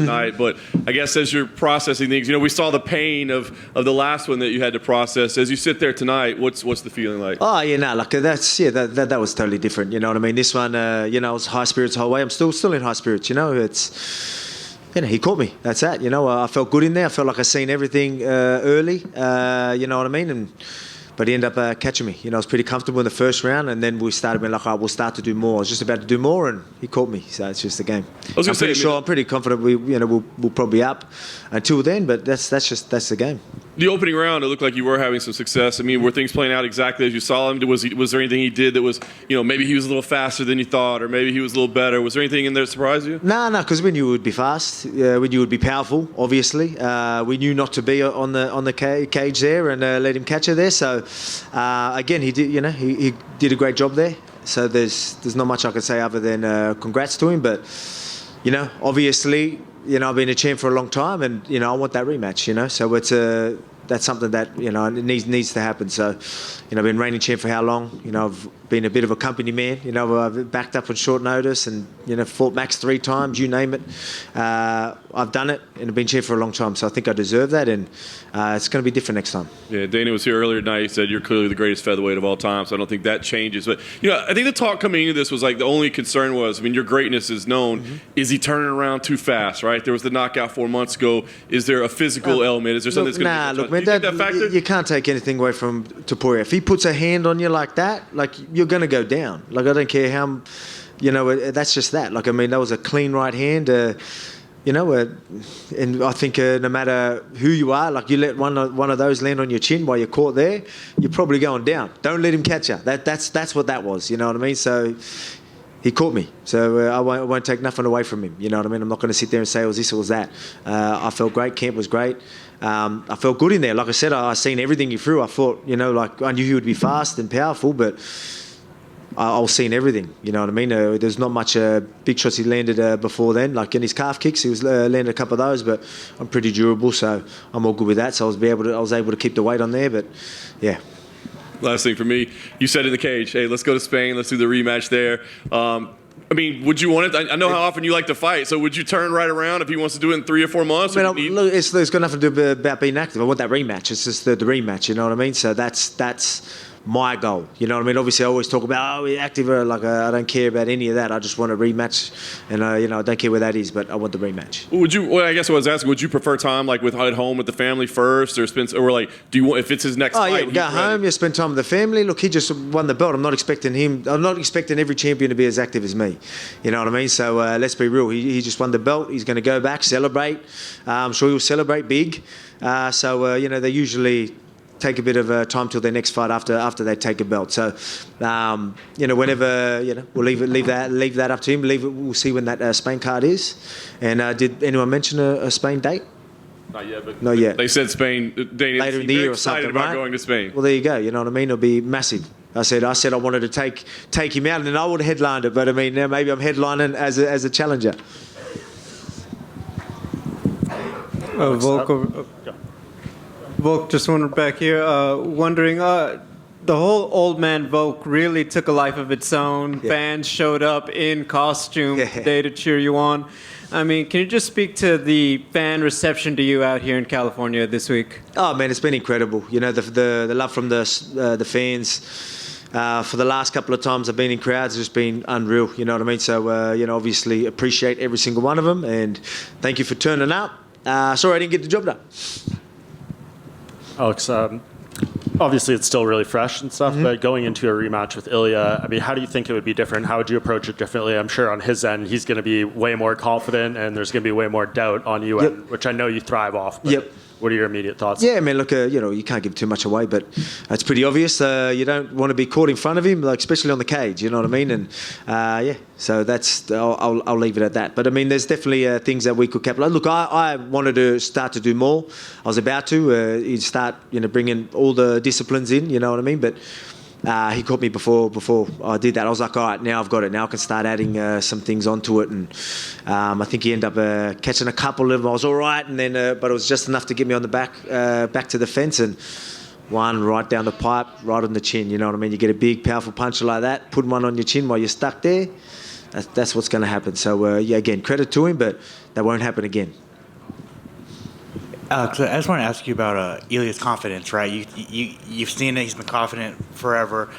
tonight, but I guess as you're processing things, we saw the pain of the last one that you had to process. As you sit there tonight, what's the feeling like? Oh yeah, no, like that was totally different. You know what I mean? This one, I was high spirits the whole way. I'm still in high spirits. He caught me. That's that. I felt good in there. I felt like I seen everything early. You know what I mean? But he ended up catching me. I was pretty comfortable in the first round, and then we started being like, we'll start to do more. I was just about to do more, and he caught me. So it's just a game. I'm pretty confident we'll probably up until then, but that's the game. The opening round, it looked like you were having some success. I mean, were things playing out exactly as you saw him? Was there anything he did that was, maybe he was a little faster than you thought, or maybe he was a little better? Was there anything in there that surprised you? No, because we knew it would be fast. We knew it would be powerful, obviously. We knew not to be on the cage there and let him catch her there. So, again, he did, he did a great job there. So there's not much I can say other than congrats to him. But, obviously, I've been a champ for a long time, and I want that rematch. So that's something that it needs to happen. So, I've been reigning champ for how long? I've been a bit of a company man. I've backed up on short notice and fought Max 3 times. You name it, I've done it, and I've been champ for a long time. So I think I deserve that, and it's going to be different next time. Yeah, Dana was here earlier tonight. He said you're clearly the greatest featherweight of all time. So I don't think that changes. But I think the talk coming into this was like the only concern was, your greatness is known. Mm-hmm. Is he turning around too fast? Right? There was the knockout 4 months ago. Is there a physical element? Is there something that's going to be? Man, you can't take anything away from Topuria. If he puts a hand on you like that, you're going to go down. I don't care how, that's just that. That was a clean right hand. And I think no matter who you are, you let one of those land on your chin while you're caught there, you're probably going down. Don't let him catch you. That's what that was. You know what I mean? So he caught me. So I won't take nothing away from him. You know what I mean? I'm not going to sit there and say it was this or was that. I felt great. Camp was great. I felt good in there. Like I said, I seen everything he threw. I thought, I knew he would be fast and powerful, but I was seeing everything. You know what I mean? There's not much big shots he landed before then. Like in his calf kicks, he was landed a couple of those, but I'm pretty durable, so I'm all good with that. So I was able to keep the weight on there, but yeah. Last thing for me, you said in the cage, hey, let's go to Spain, let's do the rematch there. Would you want it? I know how often you like to fight, so would you turn right around if he wants to do it in 3 or 4 months? Look, it's got nothing to do about being active. I want that rematch. It's just the rematch, you know what I mean? So that's my goal. You know what I mean? Obviously, I always talk about, we're active. I don't care about any of that. I just want a rematch, and I don't care where that is, but I want the rematch. Would you? Well, I guess I was asking. Would you prefer time at home with the family first, or do you want if it's his next fight? Yeah, go home. You spend time with the family. Look, he just won the belt. I'm not expecting every champion to be as active as me. You know what I mean? So let's be real. He just won the belt. He's going to go back, celebrate. I'm sure he'll celebrate big. They usually take a bit of time till their next fight after they take a belt. So, whenever we'll leave that up to him. We'll see when that Spain card is. And did anyone mention a Spain date? Not yet, but not yet. They said Spain later in the year or something, about right? going to Spain. Well, there you go. You know what I mean? It'll be massive. I said I wanted to take him out, and then I would have headlined it. But now maybe I'm headlining as a challenger. Volk, just wondered back here, wondering, the whole old man Volk really took a life of its own. Yeah. Fans showed up in costume today to cheer you on. Can you just speak to the fan reception to you out here in California this week? Oh, man, it's been incredible. The love from the fans. For the last couple of times I've been in crowds, it's just been unreal. You know what I mean? So, obviously appreciate every single one of them, and thank you for turning up. Sorry I didn't get the job done. Alex, obviously it's still really fresh and stuff, but going into a rematch with Ilia, how do you think it would be different? How would you approach it differently? I'm sure on his end, he's going to be way more confident, and there's going to be way more doubt on you, which I know you thrive off. But what are your immediate thoughts? Yeah, man, look, you can't give too much away, but it's pretty obvious. You don't want to be caught in front of him, especially on the cage, you know what I mean? And, so I'll leave it at that. But, there's definitely things that we could capitalize. Look, I wanted to start to do more. I was about to start, bringing all the disciplines in, you know what I mean? But he caught me before I did that. I was like, all right, now I've got it. Now I can start adding some things onto it. And I think he ended up catching a couple of them. I was all right, and then but it was just enough to get me on the back to the fence, and one right down the pipe, right on the chin. You know what I mean? You get a big, powerful puncher like that, put one on your chin while you're stuck there. that's what's going to happen. So yeah, again, credit to him, but that won't happen again. Alex, I just want to ask you about Ilia's confidence, right? You've seen it; he's been confident forever.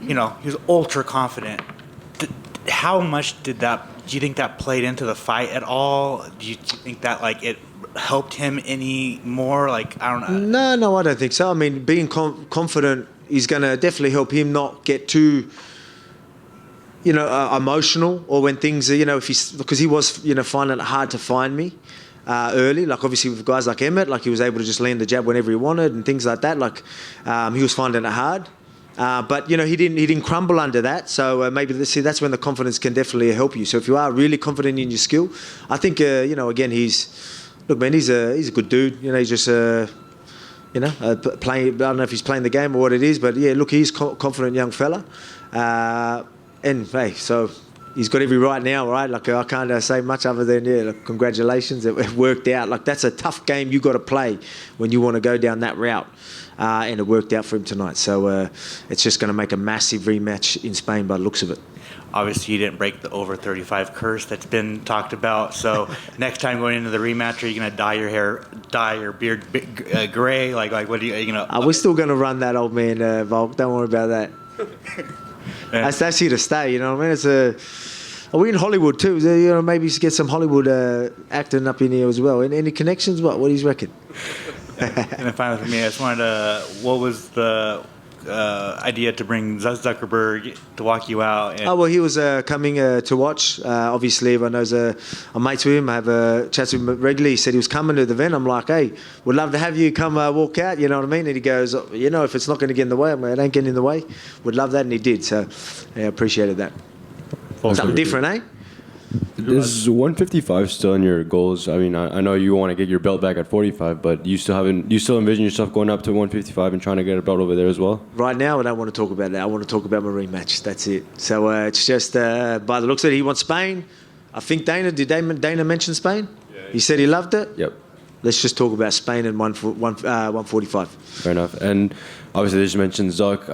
He was ultra confident. How much did that? Do you think that played into the fight at all? Do you think that it helped him any more? I don't know. No, I don't think so. I mean, being confident is going to definitely help him not get too, emotional, or when things are, because he was, finding it hard to find me early. Obviously with guys like Emmett, he was able to just land the jab whenever he wanted and things like that. He was finding it hard. But he didn't crumble under that. So maybe that's when the confidence can definitely help you. So if you are really confident in your skill, I think again he's a good dude. He's just playing. I don't know if he's playing the game or what it is, but yeah, look, he's confident young fella. And hey, so he's got every right now, right? I can't say much other than congratulations, it worked out. That's a tough game you got to play when you want to go down that route. And it worked out for him tonight. So it's just going to make a massive rematch in Spain by the looks of it. Obviously, you didn't break the over 35 curse that's been talked about. So next time going into the rematch, are you going to dye your beard gray? What are you going to? We're still going to run that, old man, Volk. Don't worry about that. That's here to stay. You know what I mean? Are we in Hollywood too? Maybe get some Hollywood acting up in here as well. Any connections? What do you reckon? And then finally for me, I just wanted to, what was the idea to bring Zuckerberg to walk you out? He was coming to watch. Obviously, everyone knows I'm mates with him. I have chats with him regularly. He said he was coming to the event. I'm like, hey, would love to have you come walk out. You know what I mean? And he goes, if it's not going to get in the way, it ain't getting in the way. Would love that, and he did. So yeah, appreciated that. Something different, eh? Is 155 still in your goals? I mean, I know you want to get your belt back at 45, but you still envision yourself going up to 155 and trying to get a belt over there as well? Right now, I don't want to talk about that. I want to talk about my rematch. That's it. So it's just, by the looks of it, he wants Spain. I think Dana mention Spain? Yeah, he said he loved it? Yep. Let's just talk about Spain and 145. Fair enough. And obviously, they just mentioned Zuck.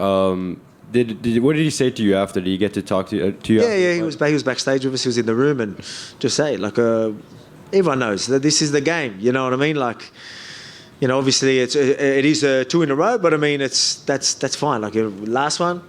What did he say to you after? Did he get to talk to you? Yeah, he was backstage with us. He was in the room and just say, everyone knows that this is the game. You know what I mean? Obviously it is 2 in a row, but I mean that's fine. Last one,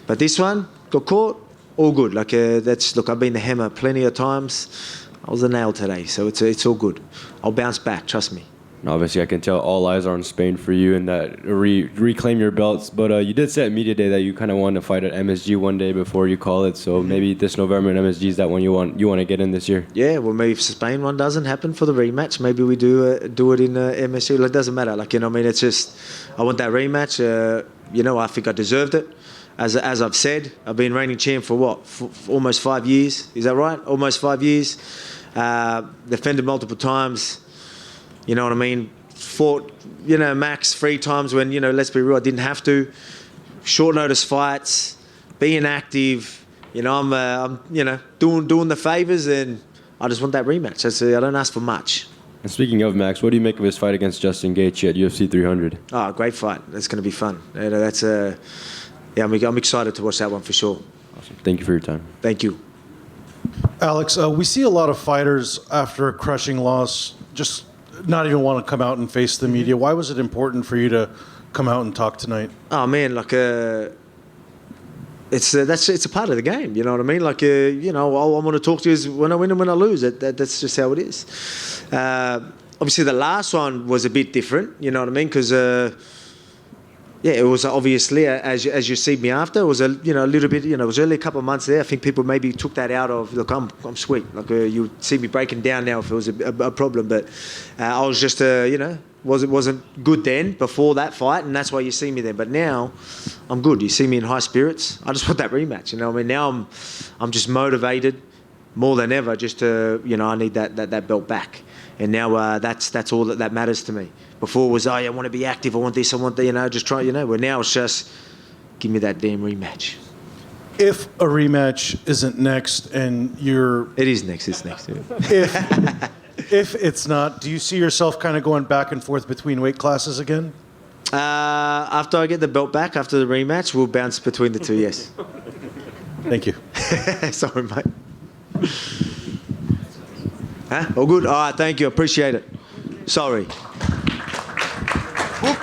but this one got caught, all good. I've been the hammer plenty of times. I was a nail today, so it's all good. I'll bounce back. Trust me. Obviously, I can tell all eyes are on Spain for you and that reclaim your belts. But you did say at Media Day that you kind of want to fight at MSG one day before you call it. So maybe this November at MSG is that one you want to get in this year. Yeah, well, maybe if Spain one doesn't happen for the rematch, maybe we do it in MSG. It doesn't matter. It's just I want that rematch. I think I deserved it. As I've said, I've been reigning champ for almost 5 years. Is that right? Almost 5 years. Defended multiple times. You know what I mean? Fought, max 3 times when, let's be real, I didn't have to. Short notice fights, being active. I'm doing the favours, and I just want that rematch. I don't ask for much. And speaking of Max, what do you make of his fight against Justin Gaethje at UFC 300? Oh, great fight. That's going to be fun. I'm excited to watch that one for sure. Awesome. Thank you for your time. Thank you. Alex, we see a lot of fighters after a crushing loss just not even want to come out and face the media. Why was it important for you to come out and talk tonight? Oh man, it's a part of the game. You know what I mean? All I want to talk to you is when I win and when I lose. That's just how it is. Obviously, the last one was a bit different. You know what I mean? Because it was obviously as you see me after, it was a little bit. It was only a couple of months there. I think people maybe took that out of look. I'm sweet. You see me breaking down now if it was a problem, but I was just wasn't good then before that fight, and that's why you see me then. But now I'm good. You see me in high spirits. I just want that rematch. Now I'm just motivated more than ever. Just to I need that belt back. And now that's all that matters to me. Before it was, I want to be active, I want this, I want that, just try, Where now it's just, give me that damn rematch. If a rematch isn't next and you're... It is next, it's next. If it's not, do you see yourself kind of going back and forth between weight classes again? After I get the belt back, after the rematch, we'll bounce between the two, yes. Thank you. Sorry, mate. Huh? All good? All right, thank you. Appreciate it. Sorry. Whoop.